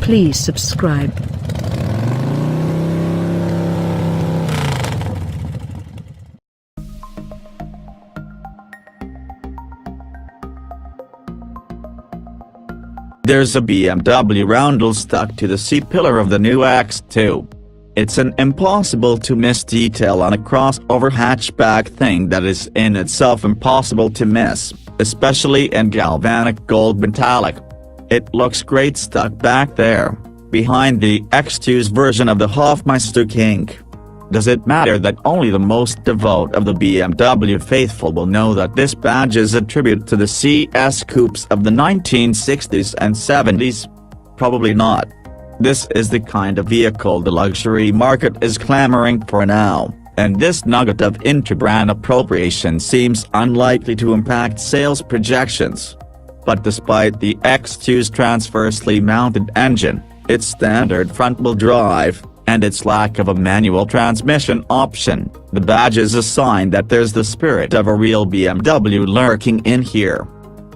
Please subscribe. There's a BMW roundel stuck to the C-pillar of the new X2. It's an impossible-to-miss detail on a crossover hatchback thing that is in itself impossible to miss, especially in galvanic gold metallic. It looks great stuck back there, behind the X2's version of the Hofmeister King. Does it matter that only the most devout of the BMW faithful will know that this badge is a tribute to the CS coupes of the 1960s and 70s? Probably not. This is the kind of vehicle the luxury market is clamoring for now, and this nugget of interbrand appropriation seems unlikely to impact sales projections. But despite the X2's transversely mounted engine, its standard front-wheel drive, and its lack of a manual transmission option, the badge is a sign that there's the spirit of a real BMW lurking in here.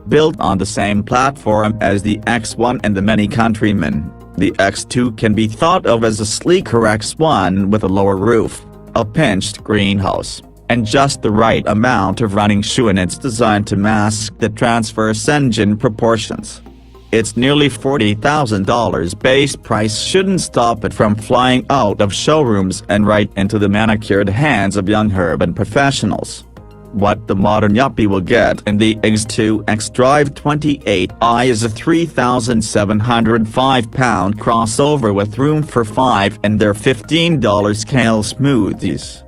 Built on the same platform as the X1 and the many countrymen, the X2 can be thought of as a sleeker X1 with a lower roof, a pinched greenhouse, and just the right amount of running shoe, and it's designed to mask the transverse engine proportions. Its nearly $40,000 base price shouldn't stop it from flying out of showrooms and right into the manicured hands of young urban professionals. What the modern yuppie will get in the X2 XDRIVE28I is a 3,705-pound crossover with room for 5 in their $15 kale smoothies.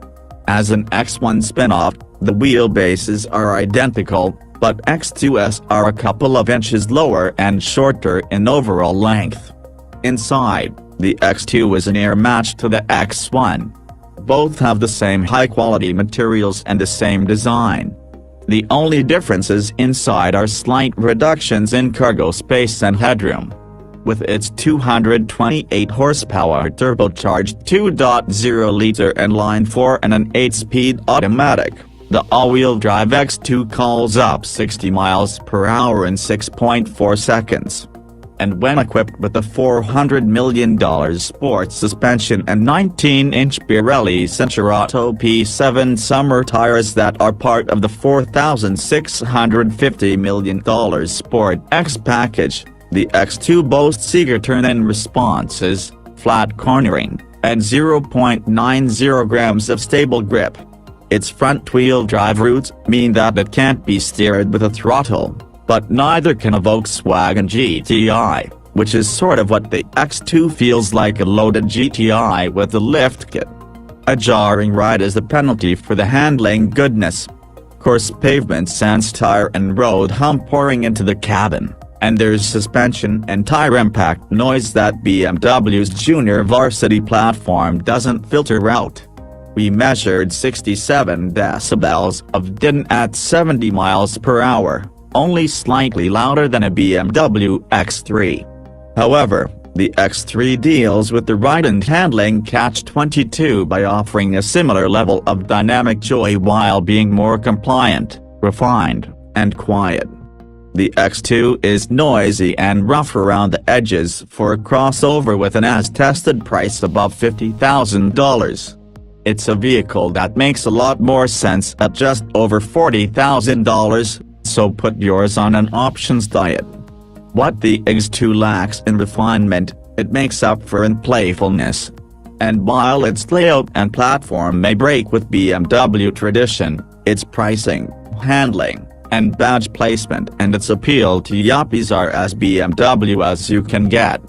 As an X1 spinoff, the wheelbases are identical, but X2s are a couple of inches lower and shorter in overall length. Inside, the X2 is an air match to the X1. Both have the same high-quality materials and the same design. The only differences inside are slight reductions in cargo space and headroom. With its 228 horsepower turbocharged 2.0-liter inline-four and an 8-speed automatic, the all-wheel drive X2 calls up 60 miles per hour in 6.4 seconds. And when equipped with a $400 million sports suspension and 19-inch Pirelli Cinturato P7 summer tires that are part of the $4,650 million Sport X package, the X2 boasts eager turn-in responses, flat cornering, and 0.90 grams of stable grip. Its front-wheel drive roots mean that it can't be steered with a throttle, but neither can a Volkswagen GTI, which is sort of what the X2 feels like, a loaded GTI with a lift kit. A jarring ride is the penalty for the handling goodness. Coarse pavement sends tire and road hum pouring into the cabin, and there's suspension and tire impact noise that BMW's junior varsity platform doesn't filter out. We measured 67 decibels of din at 70 miles per hour, only slightly louder than a BMW X3. However, the X3 deals with the ride and handling catch-22 by offering a similar level of dynamic joy while being more compliant, refined, and quiet. The X2 is noisy and rough around the edges for a crossover with an as-tested price above $50,000. It's a vehicle that makes a lot more sense at just over $40,000, so put yours on an options diet. What the X2 lacks in refinement, it makes up for in playfulness. And while its layout and platform may break with BMW tradition, its pricing, handling, and badge placement and its appeal to yuppies are as BMW as you can get.